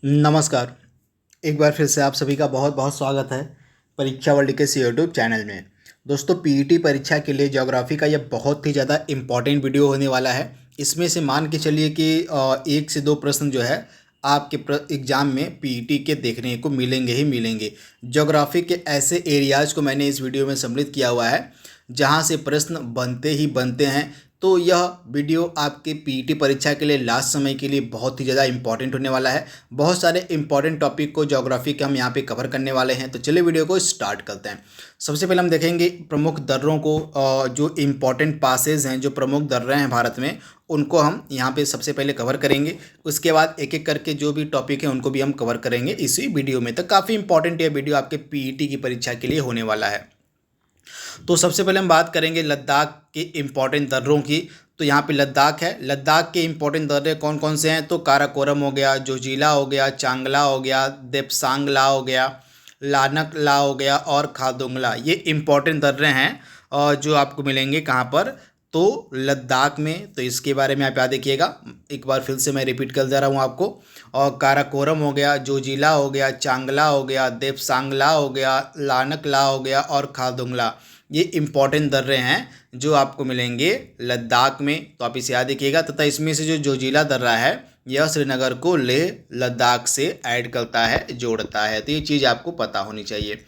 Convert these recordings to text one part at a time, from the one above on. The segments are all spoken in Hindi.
नमस्कार। एक बार फिर से आप सभी का बहुत बहुत स्वागत है परीक्षा वर्ल्ड के इस यूट्यूब चैनल में। दोस्तों, पीईटी परीक्षा के लिए ज्योग्राफी का यह बहुत ही ज़्यादा इम्पॉर्टेंट वीडियो होने वाला है। इसमें से मान के चलिए कि 1 से 2 प्रश्न जो है आपके एग्ज़ाम में पीईटी के देखने को मिलेंगे ही मिलेंगे। ज्योग्राफी के ऐसे एरियाज़ को मैंने इस वीडियो में सम्मिलित किया हुआ है जहाँ से प्रश्न बनते ही बनते हैं। तो यह वीडियो आपके पीईटी परीक्षा के लिए लास्ट समय के लिए बहुत ही ज़्यादा इंपॉर्टेंट होने वाला है। बहुत सारे इंपॉर्टेंट टॉपिक को ज्योग्राफी के हम यहाँ पे कवर करने वाले हैं। तो चलिए वीडियो को स्टार्ट करते हैं। सबसे पहले हम देखेंगे प्रमुख दर्रों को, जो इम्पॉर्टेंट पासेज हैं, जो प्रमुख दर्रे हैं भारत में, उनको हम यहाँ पे सबसे पहले कवर करेंगे। उसके बाद एक एक करके जो भी टॉपिक हैं उनको भी हम कवर करेंगे इसी वीडियो में। तो काफ़ी इंपॉर्टेंट ये वीडियो आपके पीईटी की परीक्षा के लिए होने वाला है। तो सबसे पहले हम बात करेंगे लद्दाख के इम्पॉर्टेंट दर्रों की। तो यहाँ पे लद्दाख है। लद्दाख के इम्पोर्टेंट दर्रे कौन कौन से हैं? तो काराकोरम हो गया, जोजिला हो गया, चांगला हो गया, देपसांगला हो गया, लानक ला हो गया और खारदुंगला। ये इम्पोर्टेंट दर्रे हैं और जो आपको मिलेंगे कहाँ पर? तो लद्दाख में। तो इसके बारे में आप याद रखिएगा। एक बार फिर से मैं रिपीट कर दे रहा हूँ आपको। और काराकोरम हो गया, जोजिला हो गया, चांगला हो गया, देपसांगला हो गया, लानक ला हो गया और खारदुंगला। ये इम्पॉर्टेंट दर्रे हैं जो आपको मिलेंगे लद्दाख में। तो आप इसे याद रखिएगा। तथा इसमें से जो जोजिला दर्रा है यह श्रीनगर को लेह लद्दाख से ऐड करता है, जोड़ता है। तो ये चीज़ आपको पता होनी चाहिए।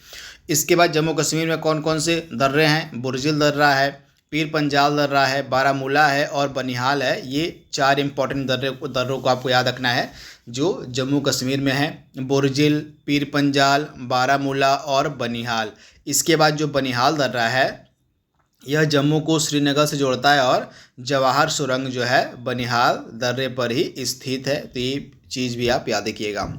इसके बाद जम्मू कश्मीर में कौन कौन से दर्रे हैं? बुर्जिल दर्रा है, पीर पंजाल दर्रा है, बारामूला है और बनिहाल है। ये 4 इंपॉर्टेंट दर्रों को आपको याद रखना है जो जम्मू कश्मीर में है। बुर्जिल, पीर पंजाल, बारामूला और बनिहाल। इसके बाद जो बनिहाल दर्रा है यह जम्मू को श्रीनगर से जोड़ता है और जवाहर सुरंग जो है बनिहाल दर्रे पर ही स्थित है। तो ये चीज़ भी आप याद रखिएगा।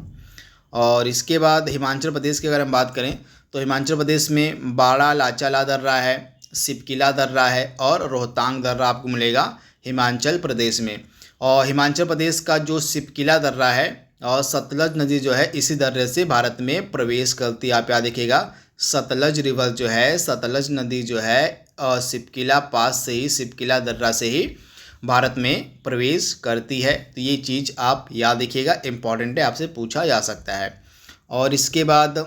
और इसके बाद हिमाचल प्रदेश की अगर हम बात करें तो हिमाचल प्रदेश में बाड़ा लाचाला दर्रा है, सिपकिला दर्रा है और रोहतांग दर्रा आपको मिलेगा हिमाचल प्रदेश में। और हिमाचल प्रदेश का जो सिपकिला दर्रा है और सतलज नदी जो है इसी दर्रे से भारत में प्रवेश करती है। आप याद रखिएगा, सतलज रिवर जो है, सतलज नदी जो है सिपकिला पास से ही, सिपकिला दर्रा से ही भारत में प्रवेश करती है। तो ये चीज़ आप याद रखिएगा, इम्पॉर्टेंट है, आपसे पूछा जा सकता है। और इसके बाद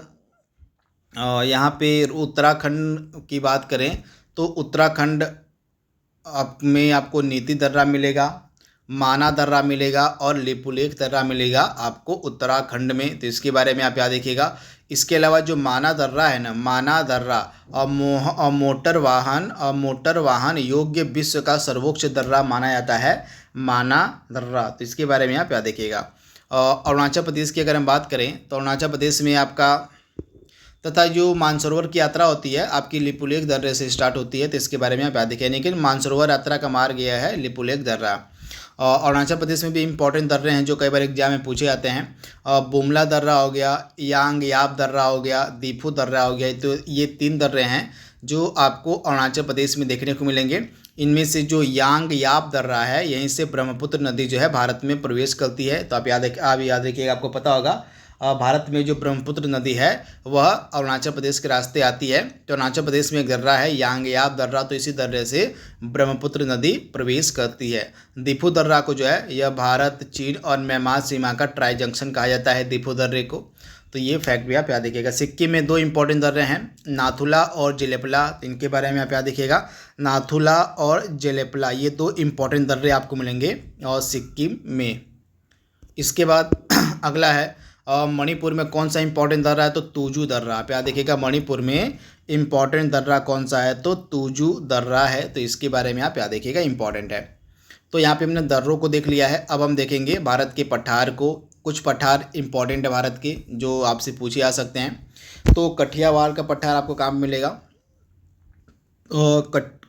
यहाँ पे उत्तराखंड की बात करें तो उत्तराखंड में आपको नीति दर्रा मिलेगा, माना दर्रा मिलेगा और लिपुलेख दर्रा मिलेगा आपको उत्तराखंड में। तो इसके बारे में आप याद रखिएगा। इसके अलावा जो माना दर्रा है ना, माना दर्रा और मोटर वाहन योग्य विश्व का सर्वोच्च दर्रा माना जाता है, माना दर्रा। तो इसके बारे में आप याद रखिएगा। अरुणाचल प्रदेश की अगर हम बात करें तो अरुणाचल प्रदेश में आपका तथा जो मानसरोवर की यात्रा होती है आपकी लिपुलेख दर्रे से स्टार्ट होती है। तो इसके बारे में आप याद रखिए। लेकिन मानसरोवर यात्रा का मार्ग यह है लिपुलेख दर्रा। अरुणाचल प्रदेश में भी इम्पोर्टेंट दर्रे हैं जो कई बार एग्जाम में पूछे जाते हैं। बुमला दर्रा हो गया, यांग याप दर्रा हो गया, दीफू दर्रा हो गया। तो ये 3 दर्रे हैं जो आपको अरुणाचल प्रदेश में देखने को मिलेंगे। इनमें से जो यांग याप दर्रा है यहीं से ब्रह्मपुत्र नदी जो है भारत में प्रवेश करती है। तो आप याद रखिएगा, आपको पता होगा भारत में जो ब्रह्मपुत्र नदी है वह अरुणाचल प्रदेश के रास्ते आती है। तो अरुणाचल प्रदेश में एक दर्रा है यांगयाप दर्रा, तो इसी दर्रे से ब्रह्मपुत्र नदी प्रवेश करती है। दीफू दर्रा को जो है यह भारत, चीन और म्यांमार सीमा का ट्राई जंक्शन कहा जाता है दीफू दर्रे को। तो ये फैक्ट भी आप याद रखिएगा। सिक्किम में 2 इंपॉर्टेंट दर्रे हैं, नाथुला और जेलेपला। इनके बारे में आप याद रखिएगा, नाथुला और जेलेपला, ये 2 इंपॉर्टेंट दर्रे आपको मिलेंगे और सिक्किम में। इसके बाद अगला है मणिपुर में कौन सा इंपॉर्टेंट दर्रा है? तो तूजू दर्रा। आप याद देखिएगा, मणिपुर में इंपॉर्टेंट दर्रा कौन सा है? तो तूजू दर्रा है। तो इसके बारे में आप याद देखिएगा, इंपॉर्टेंट है। तो यहाँ पे हमने दर्रों को देख लिया है। अब हम देखेंगे भारत के पठार को। कुछ पठार इंपॉर्टेंट है भारत के जो आपसे पूछे जा सकते हैं। तो कठियावाड़ का पठार आपको कहाँ मिलेगा?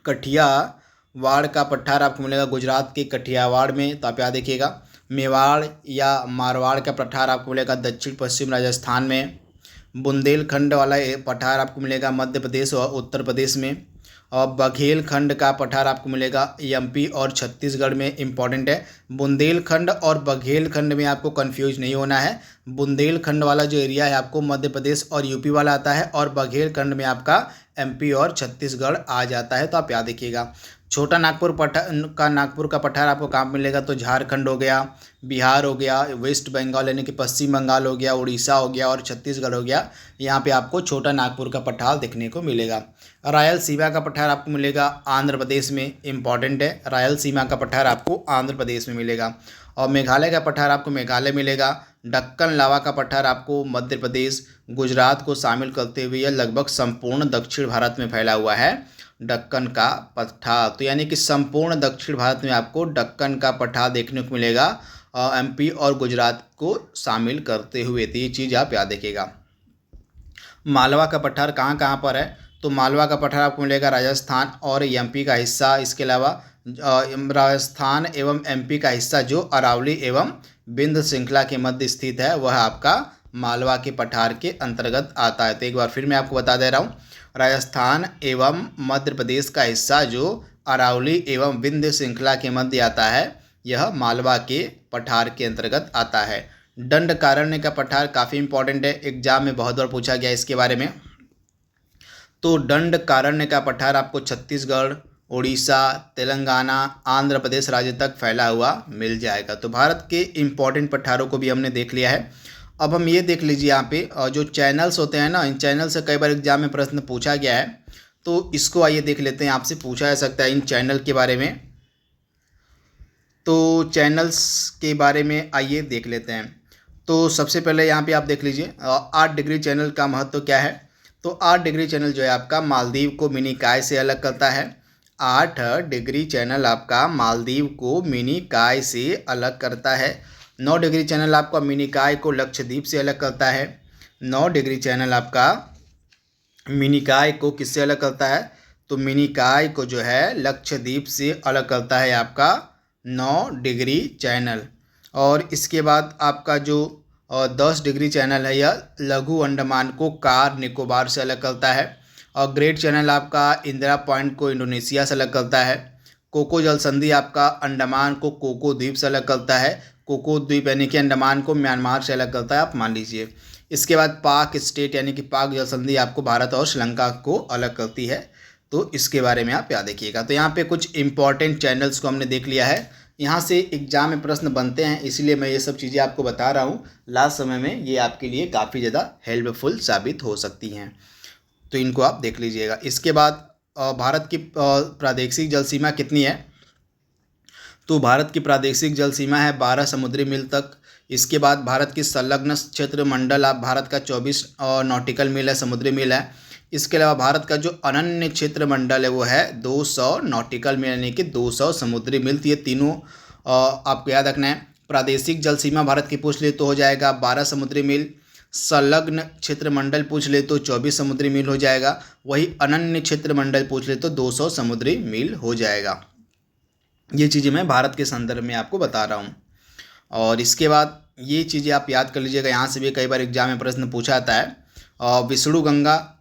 कठियावाड़ का पठार आपको मिलेगा गुजरात के कठियावाड़ में। तो आप याद देखिएगा। मेवाड़ या मारवाड़ का पठार आपको मिलेगा दक्षिण पश्चिम राजस्थान में। बुंदेलखंड वाला पठार आपको मिलेगा मध्य प्रदेश और उत्तर प्रदेश में। और बघेलखंड का पठार आपको मिलेगा एमपी और छत्तीसगढ़ में। इंपॉर्टेंट है, बुंदेलखंड और बघेलखंड में आपको कंफ्यूज नहीं होना है। बुंदेलखंड वाला जो एरिया है आपको मध्य प्रदेश और यूपी वाला आता है और बघेलखंड में आपका एमपी और छत्तीसगढ़ आ जाता है। तो आप याद रखिएगा। छोटा नागपुर का पठार आपको कहाँ पे मिलेगा, तो झारखंड हो गया, बिहार हो गया, वेस्ट बंगाल यानी कि पश्चिम बंगाल हो गया, उड़ीसा हो गया और छत्तीसगढ़ हो गया। यहाँ पे आपको छोटा नागपुर का पठार देखने को मिलेगा। रायलसीमा का पठार आपको मिलेगा आंध्र प्रदेश में, इंपॉर्टेंट है, रायलसीमा का पठार आपको आंध्र प्रदेश में मिलेगा। और मेघालय का पठार आपको मेघालय मिलेगा। दक्कन लावा का पठार आपको मध्य प्रदेश, गुजरात को शामिल करते हुए यह लगभग संपूर्ण दक्षिण भारत में फैला हुआ है दक्कन का पठार। तो यानी कि संपूर्ण दक्षिण भारत में आपको दक्कन का पठार देखने को मिलेगा, एमपी और गुजरात को शामिल करते हुए। तो ये चीज़ आप याद रखिएगा। मालवा का पठार कहाँ कहाँ पर है, तो मालवा का पठार आपको मिलेगा राजस्थान और एमपी का हिस्सा। इसके अलावा राजस्थान एवं एमपी का हिस्सा जो अरावली एवं विंध्य श्रृंखला के मध्य स्थित है वह आपका मालवा के पठार के अंतर्गत आता है। तो एक बार फिर मैं आपको बता दे रहा हूँ, राजस्थान एवं मध्य प्रदेश का हिस्सा जो अरावली एवं विंध्य श्रृंखला के मध्य आता है यह मालवा के पठार के अंतर्गत आता है। दंडकारण्य का पठार काफ़ी इंपॉर्टेंट है, एग्जाम में बहुत बार पूछा गया इसके बारे में। तो दंडकारण्य का पठार आपको छत्तीसगढ़, उड़ीसा, तेलंगाना, आंध्र प्रदेश राज्य तक फैला हुआ मिल जाएगा। तो भारत के इम्पॉर्टेंट पठारों को भी हमने देख लिया है। अब हम ये देख लीजिए यहाँ पे जो चैनल्स होते हैं ना, इन चैनल से कई बार एग्जाम में प्रश्न पूछा गया है, तो इसको आइए देख लेते हैं, आपसे पूछा जा सकता है इन चैनल के बारे में। तो चैनल्स के बारे में आइए देख लेते हैं। तो सबसे पहले यहाँ पे आप देख लीजिए 8 डिग्री चैनल का महत्व क्या है। तो 8 डिग्री चैनल जो है आपका मालदीव को मिनी काय से अलग करता है। 8 डिग्री चैनल आपका मालदीव को मिनी काय से अलग करता है। 9 डिग्री चैनल आपका मिनी काय को लक्षद्वीप से अलग करता है। 9 डिग्री चैनल आपका मिनी काय को किससे अलग करता है, तो मिनी काय को जो है लक्षद्वीप से अलग करता है आपका 9 डिग्री चैनल। और इसके बाद आपका जो 10 डिग्री चैनल है यह लघु अंडमान को कार निकोबार से अलग करता है। और ग्रेट चैनल आपका इंदिरा पॉइंट को इंडोनेशिया से अलग करता है। कोको जल संधि आपका अंडमान को कोको द्वीप से अलग करता है। कोको द्वीप यानी कि अंडमान को म्यांमार से अलग करता है, आप मान लीजिए। इसके बाद पाक स्टेट यानी कि पाक जल संधि आपको भारत और श्रीलंका को अलग करती है। तो इसके बारे में आप याद रखिएगा। तो यहाँ पे कुछ इंपॉर्टेंट चैनल्स को हमने देख लिया है। यहाँ से एग्जाम में प्रश्न बनते हैं, इसलिए मैं ये सब चीज़ें आपको बता रहा हूँ। लास्ट समय में ये आपके लिए काफ़ी ज़्यादा हेल्पफुल साबित हो सकती हैं, तो इनको आप देख लीजिएगा। इसके बाद भारत की प्रादेशिक जल सीमा कितनी है, तो भारत की प्रादेशिक जल सीमा है 12 समुद्री मील तक। इसके बाद भारत की संलग्न क्षेत्र मंडल आप भारत का 24 नॉटिकल मील है, समुद्री मील है। इसके अलावा भारत का जो अनन्य क्षेत्र मंडल है वो है 200 नॉटिकल मील यानी कि 200 समुद्री मील। ये तीनों आपको याद रखना है। प्रादेशिक जल सीमा भारत की पूछ ले तो हो जाएगा 12 समुद्री मील, संलग्न क्षेत्र मंडल पूछ ले तो 24 समुद्री मील हो जाएगा, वही अनन्य क्षेत्र मंडल पूछ ले तो 200 समुद्री मील हो जाएगा। ये चीज़ें मैं भारत के संदर्भ में आपको बता रहा हूँ। और इसके बाद ये चीज़ें आप याद कर लीजिएगा, यहाँ से भी कई बार एग्जाम में प्रश्न पूछा जाता है। विष्णु गंगा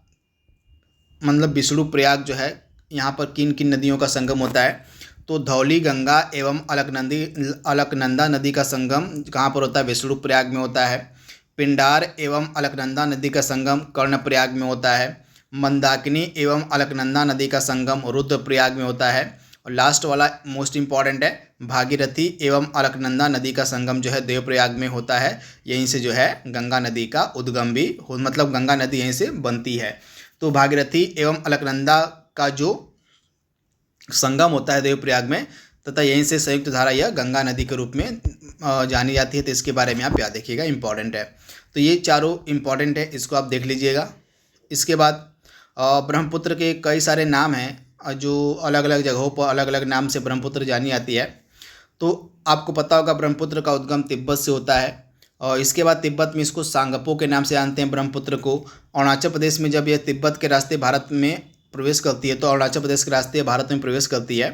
मतलब विष्णु प्रयाग जो है, यहाँ पर किन किन नदियों का संगम होता है, तो धौली गंगा एवं अलकनंदा नदी का संगम कहाँ पर होता है, विष्णु प्रयाग में होता है। पिंडार एवं अलकनंदा नदी का संगम कर्णप्रयाग में होता है। मंदाकिनी एवं अलकनंदा नदी का संगम रुद्रप्रयाग में होता है। और लास्ट वाला मोस्ट इंपॉर्टेंट है, भागीरथी एवं अलकनंदा नदी का संगम जो है देवप्रयाग में होता है। यहीं से जो है गंगा नदी का उद्गम भी मतलब गंगा नदी यहीं से बनती है। तो भागीरथी एवं अलकनंदा का जो संगम होता है देवप्रयाग में, तथा यहीं से संयुक्त धारा यह गंगा नदी के रूप में जानी जाती है। तो इसके बारे में आप याद रखिएगा, इंपॉर्टेंट है। तो ये चारों इंपॉर्टेंट है, इसको आप देख लीजिएगा। इसके बाद ब्रह्मपुत्र के कई सारे नाम हैं जो अलग अलग जगहों पर अलग अलग नाम से ब्रह्मपुत्र जानी जाती है। तो आपको पता होगा ब्रह्मपुत्र का उद्गम तिब्बत से होता है। और इसके बाद तिब्बत में इसको सांगपो के नाम से जानते हैं ब्रह्मपुत्र को। अरुणाचल प्रदेश में जब यह तिब्बत के रास्ते भारत में प्रवेश करती है, तो अरुणाचल प्रदेश के रास्ते भारत में प्रवेश करती है,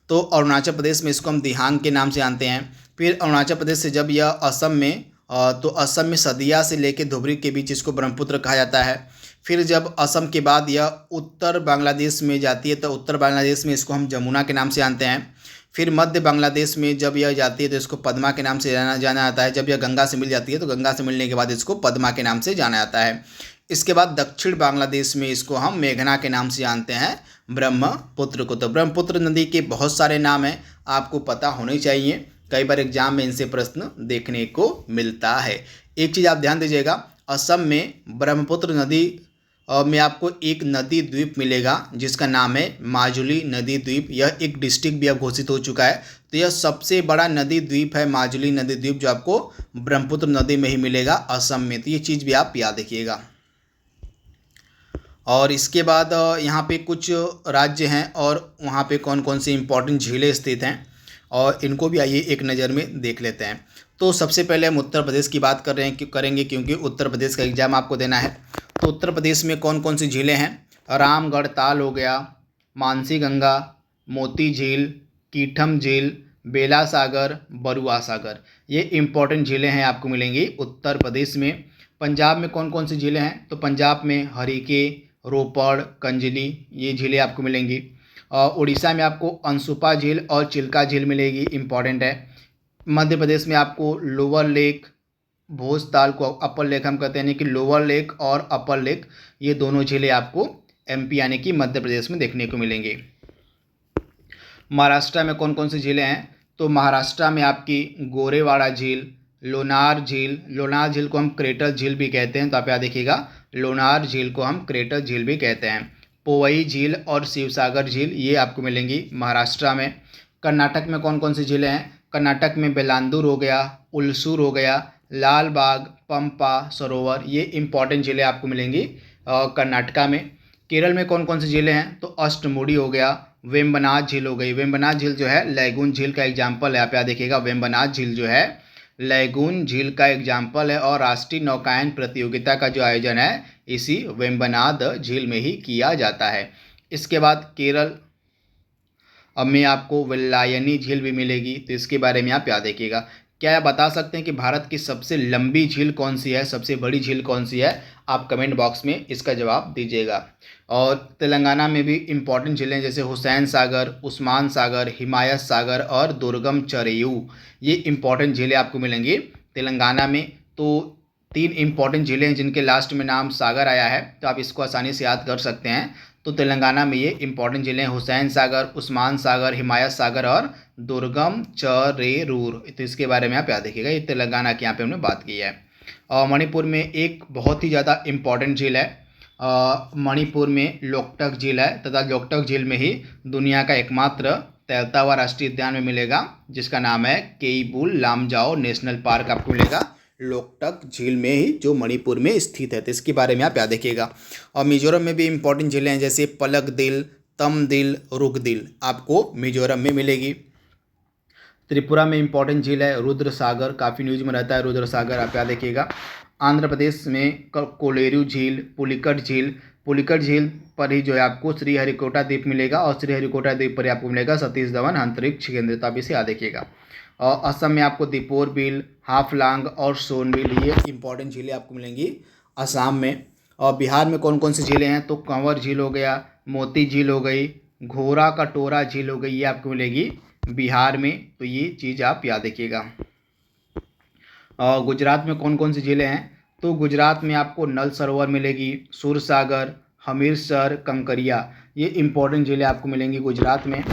तो अरुणाचल प्रदेश में इसको हम दिहांग के नाम से जानते हैं। फिर अरुणाचल प्रदेश से जब यह असम में तो असम में सदिया से लेकर धुबरी के बीच इसको ब्रह्मपुत्र कहा जाता है। फिर जब असम के बाद यह उत्तर बांग्लादेश में जाती है, तो उत्तर बांग्लादेश में इसको हम जमुना के नाम से जानते हैं। फिर मध्य बांग्लादेश में जब यह जाती है तो इसको पद्मा के नाम से जाना जाता है। जब यह गंगा से मिल जाती है तो गंगा से मिलने के बाद इसको पद्मा के नाम से जाना जाता है। इसके बाद दक्षिण बांग्लादेश में इसको हम मेघना के नाम से जानते हैं, ब्रह्मपुत्र को। तो ब्रह्मपुत्र नदी के बहुत सारे नाम हैं, आपको पता होने चाहिए, कई बार एग्जाम में इनसे प्रश्न देखने को मिलता है। एक चीज़ आप ध्यान दीजिएगा, असम में ब्रह्मपुत्र नदी में आपको एक नदी द्वीप मिलेगा जिसका नाम है माजुली नदी द्वीप। यह एक डिस्ट्रिक्ट भी अब घोषित हो चुका है। तो यह सबसे बड़ा नदी द्वीप है, माजुली नदी द्वीप, जो आपको ब्रह्मपुत्र नदी में ही मिलेगा असम में। तो ये चीज़ भी आप याद रखिएगा। और इसके बाद यहाँ पे कुछ राज्य हैं और वहाँ पे कौन कौन सी इंपॉर्टेंट झीलें स्थित हैं, और इनको भी आइए एक नज़र में देख लेते हैं। तो सबसे पहले हम उत्तर प्रदेश की बात करेंगे क्योंकि उत्तर प्रदेश का एग्जाम आपको देना है। तो उत्तर प्रदेश में कौन कौन सी झीलें हैं? रामगढ़ ताल हो गया, मानसी गंगा, मोती झील, कीठम झील, बेला सागर, बरुआ सागर, ये इंपॉर्टेंट झीलें हैं, आपको मिलेंगी उत्तर प्रदेश में। पंजाब में कौन कौन सी झीलें हैं? तो पंजाब में हरिके, रोपड़, कंजली, ये झीलें आपको मिलेंगी। और उड़ीसा में आपको अंशुपा झील और चिल्का झील मिलेगी, इंपॉर्टेंट है। मध्य प्रदेश में आपको लोअर लेक, भोजताल को अपर लेक हम कहते हैं, यानी कि लोअर लेक और अपर लेक, ये दोनों झीलें आपको एमपी यानी कि मध्य प्रदेश में देखने को मिलेंगी। महाराष्ट्र में कौन कौन सी झीलें हैं? तो महाराष्ट्र में आपकी गोरेवाड़ा झील, लोनार झील को हम क्रेटर झील भी कहते हैं, तो आप याद देखिएगा, लोनार झील को हम क्रेटर झील भी कहते हैं। पोवई झील और शिवसागर झील, ये आपको मिलेंगी महाराष्ट्र में। कर्नाटक में कौन कौन सी झीलें हैं? कर्नाटक में बेलांदूर हो गया, उलसूर हो गया, लाल बाग, पंपा सरोवर, ये इंपॉर्टेंट झीलें आपको मिलेंगी कर्नाटका में। केरल में कौन कौन सी झीलें हैं? तो अष्टमुडी हो गया, वेम्बनाड झील हो गई। वेम्बनाड झील जो है लैगून झील का एग्जाम्पल है, आप याद देखिएगा, वेम्बनाड झील जो है लैगून झील का एग्जाम्पल है, और राष्ट्रीय नौकायन प्रतियोगिता का जो आयोजन है इसी वेम्बनाड झील में ही किया जाता है। इसके बाद केरल में आपको वेल्लायनी झील भी मिलेगी, तो इसके बारे में आप याद रखिएगा। क्या आप बता सकते हैं कि भारत की सबसे लंबी झील कौन सी है, सबसे बड़ी झील कौन सी है? आप कमेंट बॉक्स में इसका जवाब दीजिएगा। और तेलंगाना में भी इंपॉर्टेंट झीलें जैसे हुसैन सागर, उस्मान सागर, हिमायत सागर और दुर्गम चरेयू, ये इंपॉर्टेंट झीलें आपको मिलेंगी तेलंगाना में। तो 3 इंपॉर्टेंट झीलें जिनके लास्ट में नाम सागर आया है, तो आप इसको आसानी से याद कर सकते हैं। तो तेलंगाना में ये इंपॉर्टेंट झीलें हुसैन सागर, उस्मान सागर, हिमायत सागर और दुर्गम चरेरूर, तो इसके बारे में आप याद रखिएगा। ये तेलंगाना की यहाँ पे हमने बात की है। और मणिपुर में एक बहुत ही ज़्यादा इंपॉर्टेंट झील है, मणिपुर में लोकटक झील है, तथा लोकटक झील में ही दुनिया का एकमात्र तैरता हुआ राष्ट्रीय उद्यान में मिलेगा, जिसका नाम है केईबुल लामजाओ नेशनल पार्क, आपको मिलेगा लोकटक झील में ही, जो मणिपुर में स्थित है। तो इसके बारे में आप याद रखिएगा। और मिजोरम में भी इंपॉर्टेंट झीलें हैं जैसे पलकदिल, तमदिल, रुकदिल, आपको मिजोरम में मिलेगी। त्रिपुरा में इंपॉर्टेंट झील है रुद्र सागर, काफ़ी न्यूज में रहता है रुद्र सागर, आप याद रखिएगा। आंध्र प्रदेश में कोलेरू झील, पुलिकट झील पर ही जो है आपको श्रीहरिकोटा द्वीप मिलेगा, और श्रीहरिकोटा द्वीप पर ही आपको मिलेगा सतीश धवन अंतरिक्ष केंद्र, तो आप इसे याद रखिएगा। और असम में आपको दीपोर बिल, हाफलांग और सोनबिल, ये इंपॉर्टेंट झीलें आपको मिलेंगी असम में। और बिहार में कौन कौन सी झीलें हैं? तो कंवर झील हो गया, मोती झील हो गई, घोरा कटोरा झील हो गई, ये आपको मिलेगी बिहार में, तो ये चीज़ आप याद रखिएगा। और गुजरात में कौन कौन सी झीलें हैं? तो गुजरात में आपको नल सरोवर मिलेगी, सुरसागर, हमीरसर, कंकरिया, ये इंपॉर्टेंट झीलें आपको मिलेंगी गुजरात में।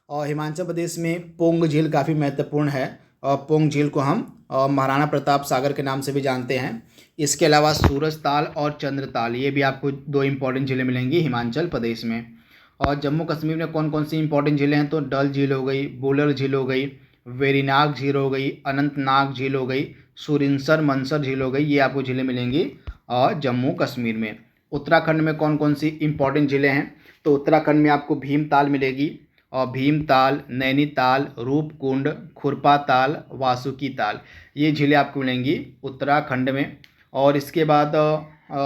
और हिमाचल प्रदेश में पोंग झील काफ़ी महत्वपूर्ण है, और पोंग झील को हम महाराणा प्रताप सागर के नाम से भी जानते हैं। इसके अलावा सूरज ताल और चंद्रताल, ये भी आपको 2 इंपॉर्टेंट झीलें मिलेंगी हिमाचल प्रदेश में। और जम्मू कश्मीर में कौन कौन सी इंपॉर्टेंट झीलें हैं? तो डल झील हो गई, बुलर झील हो गई, वेरीनाग झील हो गई, अनंतनाग झील हो गई, सुरिनसर मनसर झील हो गई, ये आपको झीलें मिलेंगी और जम्मू कश्मीर में। उत्तराखंड में कौन कौन सी इंपॉर्टेंट झीलें हैं? तो उत्तराखंड में आपको भीमताल मिलेगी, और भीमताल, नैनीताल, रूपकुंड, खुरपा ताल, वासुकी ताल, ये झीलें आपको मिलेंगी उत्तराखंड में। और इसके बाद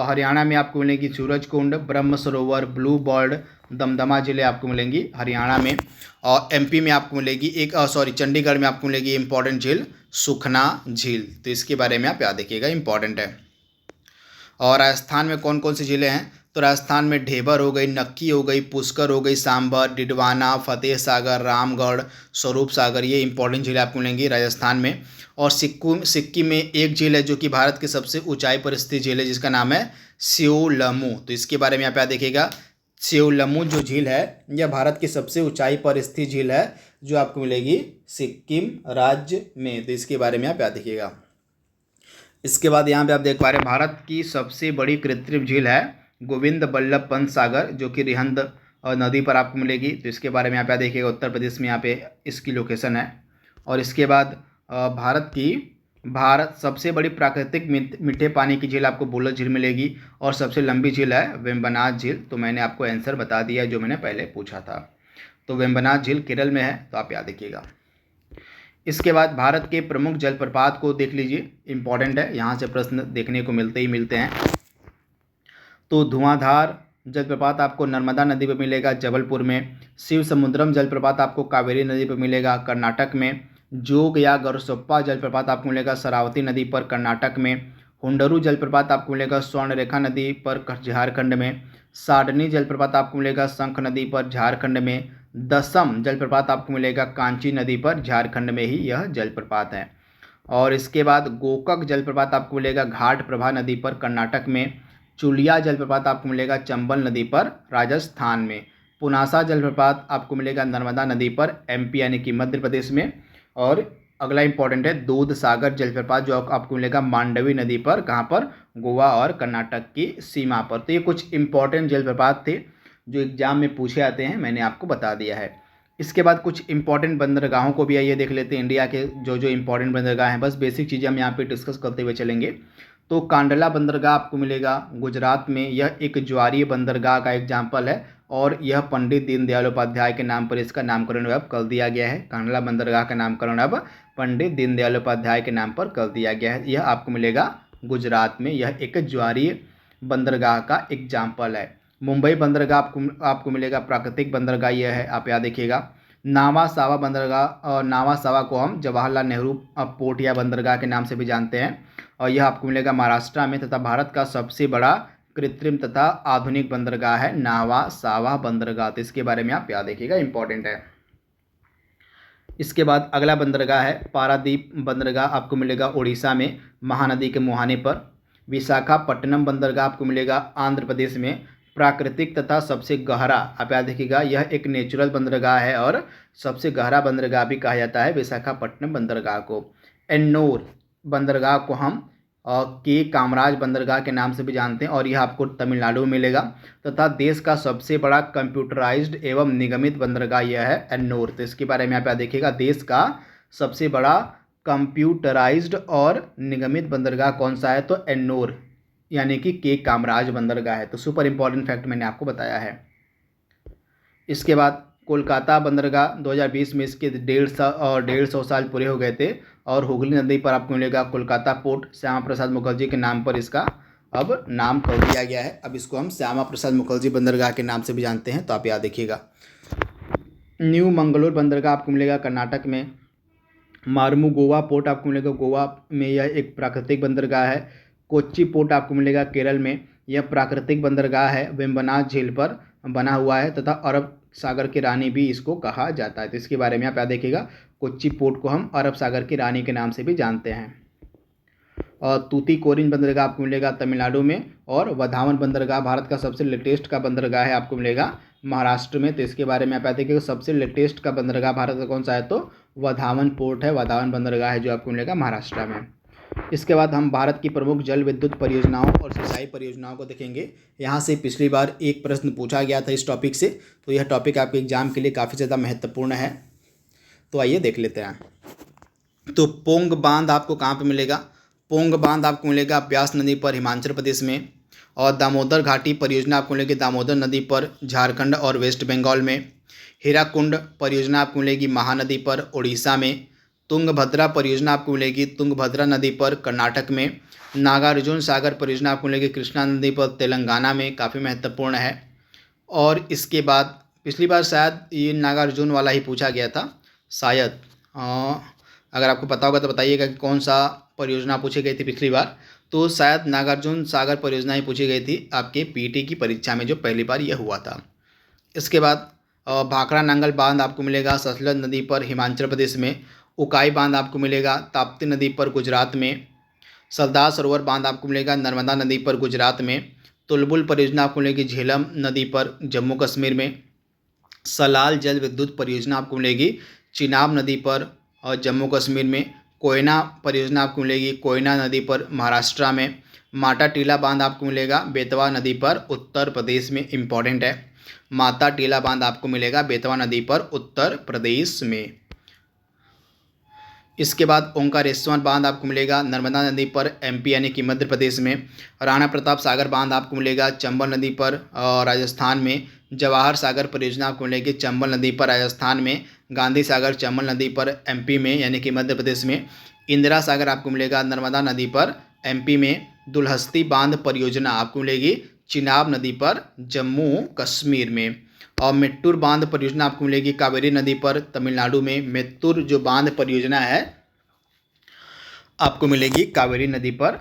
हरियाणा में आपको मिलेगी सूरजकुंड, ब्रह्म सरोवर, ब्लू बर्ड, दमदमा झीलें आपको मिलेंगी हरियाणा में। और एमपी में आपको मिलेगी चंडीगढ़ में आपको मिलेगी इंपॉर्टेंट झील सुखना झील, तो इसके बारे में आप याद रखिएगा, इंपॉर्टेंट है। और राजस्थान में कौन कौन सी झीलें हैं? तो राजस्थान में ढेबर हो गई, नक्की हो गई, पुष्कर हो गई, सांभर, डिडवाना, फतेह सागर, रामगढ़, स्वरूप सागर, ये इंपॉर्टेंट झीलें आपको मिलेंगी राजस्थान में। और सिक्किम में एक झील है जो कि भारत की सबसे ऊंचाई पर स्थित झील है, जिसका नाम है स्योलमू। तो इसके बारे में यहाँ पे देखिएगा, स्योलमू जो झील है यह भारत की सबसे ऊंचाई पर स्थित झील है जो आपको मिलेगी सिक्किम राज्य में। तो इसके बारे में आप याद देखिएगा। इसके बाद यहाँ पे आप देख पा रहे हैं भारत की सबसे बड़ी कृत्रिम झील है गोविंद बल्लभ पंत सागर, जो कि रिहंद नदी पर आपको मिलेगी। तो इसके बारे में यहाँ पे देखिएगा, उत्तर प्रदेश में यहाँ पे इसकी लोकेशन है। और इसके बाद भारत सबसे बड़ी प्राकृतिक मीठे पानी की झील आपको बुलर झील मिलेगी। और सबसे लंबी झील है वेम्बनाड झील। तो मैंने आपको आंसर बता दिया जो मैंने पहले पूछा था। तो वेम्बनाड झील केरल में है, तो आप याद रखिएगा। इसके बाद भारत के प्रमुख जलप्रपात को देख लीजिए, इंपॉर्टेंट है, यहाँ से प्रश्न देखने को मिलते हैं। तो धुआंधार जलप्रपात आपको नर्मदा नदी पर मिलेगा जबलपुर में। शिव समुद्रम जलप्रपात आपको कावेरी नदी पर मिलेगा कर्नाटक में। जोग या गरसोप्पा जलप्रपात आपको मिलेगा शरावती नदी पर कर्नाटक में। हुंडरू जलप्रपात आपको मिलेगा स्वर्णरेखा नदी पर झारखंड में। साडनी जलप्रपात आपको मिलेगा शंख नदी पर झारखंड में। दसम जलप्रपात आपको मिलेगा कांची नदी पर झारखंड में ही यह जलप्रपात है। और इसके बाद गोकक जलप्रपात आपको मिलेगा घाट प्रभा नदी पर कर्नाटक में। चुलिया जलप्रपात आपको मिलेगा चंबल नदी पर राजस्थान में। पुनासा जलप्रपात आपको मिलेगा नर्मदा नदी पर एमपी यानी कि मध्य प्रदेश में। और अगला इंपॉर्टेंट है दूध सागर जलप्रपात जो आपको मिलेगा मांडवी नदी पर, कहाँ पर, गोवा और कर्नाटक की सीमा पर। तो ये कुछ इंपॉर्टेंट जलप्रपात थे जो एग्जाम में पूछे आते हैं, मैंने आपको बता दिया है। इसके बाद कुछ इंपॉर्टेंट बंदरगाहों को भी आइए देख लेते हैं। इंडिया के जो जो इंपॉर्टेंट बंदरगाह हैं, बस बेसिक चीज़ें हम यहाँ पे डिस्कस करते हुए चलेंगे। तो कांडला बंदरगाह आपको मिलेगा गुजरात में। यह एक ज्वारीय बंदरगाह का एग्जाम्पल है और यह पंडित दीनदयाल उपाध्याय के नाम पर इसका नामकरण अब कर दिया गया है। कांडला बंदरगाह का नामकरण अब पंडित दीनदयाल उपाध्याय के नाम पर कर दिया गया है। यह आपको मिलेगा गुजरात में। यह एक ज्वारीय बंदरगाह का एग्जाम्पल है। मुंबई बंदरगाह आपको मिलेगा प्राकृतिक बंदरगाह यह है, आप याद देखिएगा। नावा सावा बंदरगाह, और नावा सावा को हम जवाहरलाल नेहरू पोर्ट या बंदरगाह के नाम से भी जानते हैं। और यह आपको मिलेगा महाराष्ट्र में, तथा भारत का सबसे बड़ा कृत्रिम तथा आधुनिक बंदरगाह है नावा सावा बंदरगाह। तो इसके बारे में आप याद रखिएगा, इंपॉर्टेंट है। इसके बाद अगला बंदरगाह है पारादीप बंदरगाह, आपको मिलेगा उड़ीसा में महानदी के मुहाने पर। विशाखापट्टनम बंदरगाह आपको मिलेगा आंध्र प्रदेश में। प्राकृतिक तथा सबसे गहरा, आप याद रखिएगा, यह एक नेचुरल बंदरगाह है और सबसे गहरा बंदरगाह भी कहा जाता है विशाखापट्टनम बंदरगाह को। एन्नोर बंदरगाह को हम के कामराज बंदरगाह के नाम से भी जानते हैं और यह आपको तमिलनाडु में मिलेगा। तथा देश का सबसे बड़ा कंप्यूटराइज्ड एवं निगमित बंदरगाह यह है एन्नोर। तो इसके बारे में आप देखिएगा, देश का सबसे बड़ा कंप्यूटराइज्ड और निगमित बंदरगाह कौन सा है, तो एन्नोर यानी कि के कामराज बंदरगाह है। तो सुपर इंपॉर्टेंट फैक्ट मैंने आपको बताया है। इसके बाद कोलकाता बंदरगाह 2020 में इसके 150 साल पूरे हो गए थे। और हुगली नदी पर आपको मिलेगा कोलकाता पोर्ट। श्यामा प्रसाद मुखर्जी के नाम पर इसका अब नाम कर दिया गया है। अब इसको हम श्यामा प्रसाद मुखर्जी बंदरगाह के नाम से भी जानते हैं, तो आप याद देखिएगा। न्यू मंगलोर बंदरगाह आपको मिलेगा कर्नाटक में। मार्मू गोवा पोर्ट आपको मिलेगा गोवा में, यह एक प्राकृतिक बंदरगाह है। कोच्चि पोर्ट आपको मिलेगा केरल में, यह प्राकृतिक बंदरगाह है, वेम्बनाड झील पर बना हुआ है तथा अरब सागर की रानी भी इसको कहा जाता है। तो इसके बारे में आप याद देखिएगा, कोच्चि पोर्ट को हम अरब सागर की रानी के नाम से भी जानते हैं। और तूतीकोरिन बंदरगाह आपको मिलेगा तमिलनाडु में। और वधावन बंदरगाह भारत का सबसे लेटेस्ट का बंदरगाह है, आपको मिलेगा महाराष्ट्र में। तो इसके बारे में आप याद देखिएगा, सबसे लेटेस्ट का बंदरगाह भारत का कौन सा है, तो वधावन पोर्ट है, वधावन बंदरगाह है जो आपको मिलेगा महाराष्ट्र में। इसके बाद हम भारत की प्रमुख जल विद्युत परियोजनाओं और सिंचाई परियोजनाओं को देखेंगे। यहाँ से पिछली बार एक प्रश्न पूछा गया था इस टॉपिक से, तो यह टॉपिक आपके एग्जाम के लिए काफ़ी ज़्यादा महत्वपूर्ण है। तो आइए देख लेते हैं। तो पोंग बांध आपको कहाँ पे मिलेगा, पोंग बांध आपको मिलेगा ब्यास नदी पर हिमाचल प्रदेश में। और दामोदर घाटी परियोजना आपको मिलेगी दामोदर नदी पर झारखंड और वेस्ट बंगाल में। हीराकुंड परियोजना आपको मिलेगी महानदी पर उड़ीसा में। तुंगभद्रा परियोजना आपको मिलेगी तुंगभद्रा नदी पर कर्नाटक में। नागार्जुन सागर परियोजना आपको मिलेगी कृष्णा नदी पर तेलंगाना में, काफ़ी महत्वपूर्ण है। और इसके बाद पिछली बार शायद ये नागार्जुन वाला ही पूछा गया था शायद, अगर आपको पता होगा तो बताइएगा कि कौन सा परियोजना पूछी गई थी पिछली बार। तो शायद नागार्जुन सागर परियोजना ही पूछी गई थी आपके पीटी की परीक्षा में, जो पहली बार यह हुआ था। इसके बाद भाखड़ा नांगल बांध आपको मिलेगा सतलज नदी पर हिमाचल प्रदेश में। उकाई बांध आपको मिलेगा ताप्ती नदी पर गुजरात में। सरदार सरोवर बांध आपको मिलेगा नर्मदा नदी पर गुजरात में। तुलबुल परियोजना आपको मिलेगी झेलम नदी पर जम्मू कश्मीर में। सलाल जल विद्युत परियोजना आपको मिलेगी चिनाब नदी पर और जम्मू कश्मीर में। कोयना परियोजना आपको मिलेगी कोयना नदी पर महाराष्ट्र में। माटा टीला बांध आपको मिलेगा बेतवा नदी पर उत्तर प्रदेश में, इम्पॉर्टेंट है। माता टीला बांध आपको मिलेगा बेतवा नदी पर उत्तर प्रदेश में। इसके बाद ओंकारेश्वर बांध आपको मिलेगा नर्मदा नदी पर एमपी यानी कि मध्य प्रदेश में। राणा प्रताप सागर बांध आपको मिलेगा चंबल नदी पर राजस्थान में। जवाहर सागर परियोजना आपको मिलेगी चंबल नदी पर राजस्थान में। गांधी सागर चंबल नदी पर एमपी में यानी कि मध्य प्रदेश में। इंदिरा सागर आपको मिलेगा नर्मदा नदी पर एमपी में। दुलहस्ती बांध परियोजना आपको मिलेगी चिनाब नदी पर जम्मू कश्मीर में। और मेट्टूर बांध परियोजना आपको मिलेगी कावेरी नदी पर तमिलनाडु में। मेत्तूर जो बांध परियोजना है आपको मिलेगी कावेरी नदी पर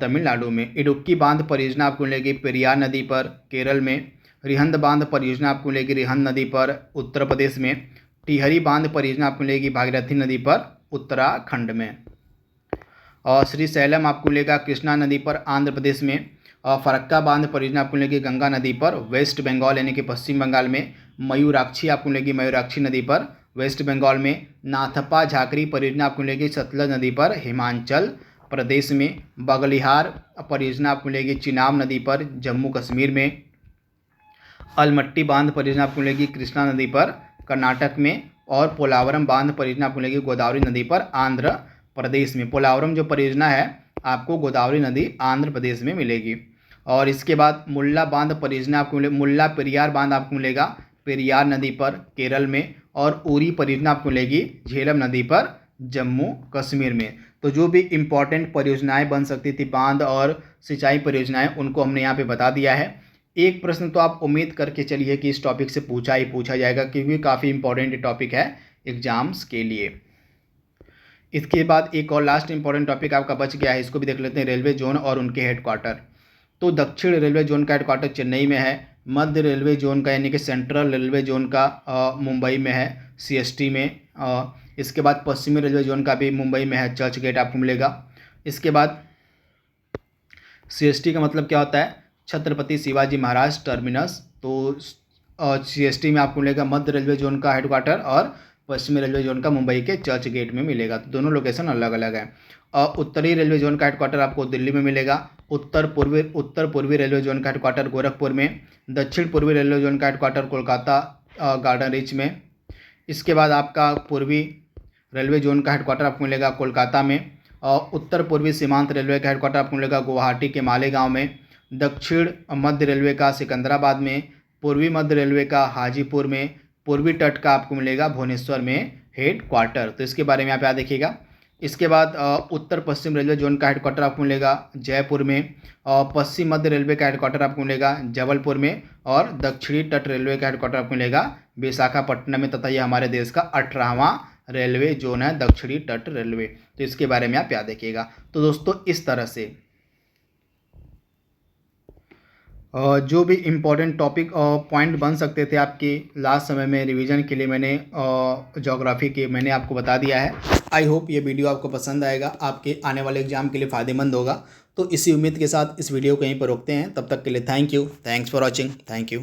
तमिलनाडु में। इडुक्की बांध परियोजना आपको मिलेगी पेरियार नदी पर केरल में। रिहंद बांध परियोजना आपको मिलेगी रिहंद नदी पर उत्तर प्रदेश में। टिहरी बांध परियोजना आपको मिलेगी भागीरथी नदी पर उत्तराखंड में। और श्रीशैलम आपको मिलेगा कृष्णा नदी पर आंध्र प्रदेश में। और फरक्का बांध परियोजना आपको मिलेगी गंगा नदी पर वेस्ट बंगाल यानी कि पश्चिम बंगाल में। मयूराक्षी आपको मिलेगी मयूराक्षी नदी पर वेस्ट बंगाल में। नाथपा झाकरी परियोजना आपको मिलेगी सतलज नदी पर हिमाचल प्रदेश में। बगलिहार परियोजना आपको मिलेगी चिनाब नदी पर जम्मू कश्मीर में। अलमट्टी बांध परियोजना आपको मिलेगी कृष्णा नदी पर कर्नाटक में। और पोलावरम बांध परियोजना आपको मिलेगी गोदावरी नदी पर आंध्र प्रदेश में। पोलावरम जो परियोजना है आपको गोदावरी नदी आंध्र प्रदेश में मिलेगी। और इसके बाद मुल्ला बांध परियोजना आपको मिलेगी मुल्ला पेरियार बांध आपको मिलेगा पेरियार नदी पर केरल में। और उरी परियोजना आपको मिलेगी झेलम नदी पर जम्मू कश्मीर में। तो जो भी इम्पॉर्टेंट परियोजनाएं बन सकती थी बांध और सिंचाई परियोजनाएं, उनको हमने यहाँ पे बता दिया है। एक प्रश्न तो आप उम्मीद करके चलिए कि इस टॉपिक से पूछा ही पूछा जाएगा, क्योंकि काफ़ी इंपॉर्टेंट टॉपिक है एग्जाम्स के लिए। इसके बाद एक और लास्ट इंपॉर्टेंट टॉपिक आपका बच गया है, इसको भी देख लेते हैं, रेलवे जोन और उनके हेडक्वार्टर। तो दक्षिण रेलवे जोन का हेडक्वार्टर चेन्नई में है। मध्य रेलवे जोन का यानी कि सेंट्रल रेलवे जोन का मुंबई में है सीएसटी में। इसके बाद पश्चिमी रेलवे जोन का भी मुंबई में है, चर्च गेट आपको मिलेगा। इसके बाद सीएसटी का मतलब क्या होता है, छत्रपति शिवाजी महाराज टर्मिनस। तो सीएसटी में आपको मिलेगा मध्य रेलवे जोन का हेडक्वार्टर और पश्चिमी रेलवे जोन का मुंबई के चर्च गेट में मिलेगा। तो दोनों लोकेशन अलग अलग है। और उत्तरी रेलवे जोन का हेडक्वार्टर आपको दिल्ली में मिलेगा। उत्तर पूर्वी रेलवे जोन का हेडक्वार्टर गोरखपुर में। दक्षिण पूर्वी रेलवे जोन का हेडक्वार्टर कोलकाता गार्डन रिच में। इसके बाद आपका पूर्वी रेलवे जोन का हेडक्वार्टर आपको मिलेगा कोलकाता में। और उत्तर पूर्वी सीमांत रेलवे का हेडक्वार्टर आपको मिलेगा गुवाहाटी के मालेगांव में। दक्षिण मध्य रेलवे का सिकंदराबाद में। पूर्वी मध्य रेलवे का हाजीपुर में। पूर्वी तट का आपको मिलेगा भुवनेश्वर में हेडक्वार्टर। तो इसके बारे में आप याद रखिएगा। इसके बाद उत्तर पश्चिम रेलवे जोन का हेडक्वार्टर आपको मिलेगा जयपुर में। और पश्चिम मध्य रेलवे का हेडक्वार्टर आपको मिलेगा जबलपुर में। और दक्षिणी तट रेलवे का हेडक्वार्टर आपको मिलेगा विशाखापट्टनम में। तथा यह हमारे देश का 18वां रेलवे जोन है, दक्षिणी तट रेलवे। तो इसके बारे में आप याद रखिएगा। तो दोस्तों इस तरह से जो भी इम्पोर्टेंट टॉपिक पॉइंट बन सकते थे आपके लास्ट समय में रिवीजन के लिए, मैंने ज्योग्राफी के मैंने आपको बता दिया है। आई होप ये वीडियो आपको पसंद आएगा, आपके आने वाले एग्जाम के लिए फ़ायदेमंद होगा। तो इसी उम्मीद के साथ इस वीडियो को यहीं पर रोकते हैं। तब तक के लिए thank you, thanks for watching, thank you.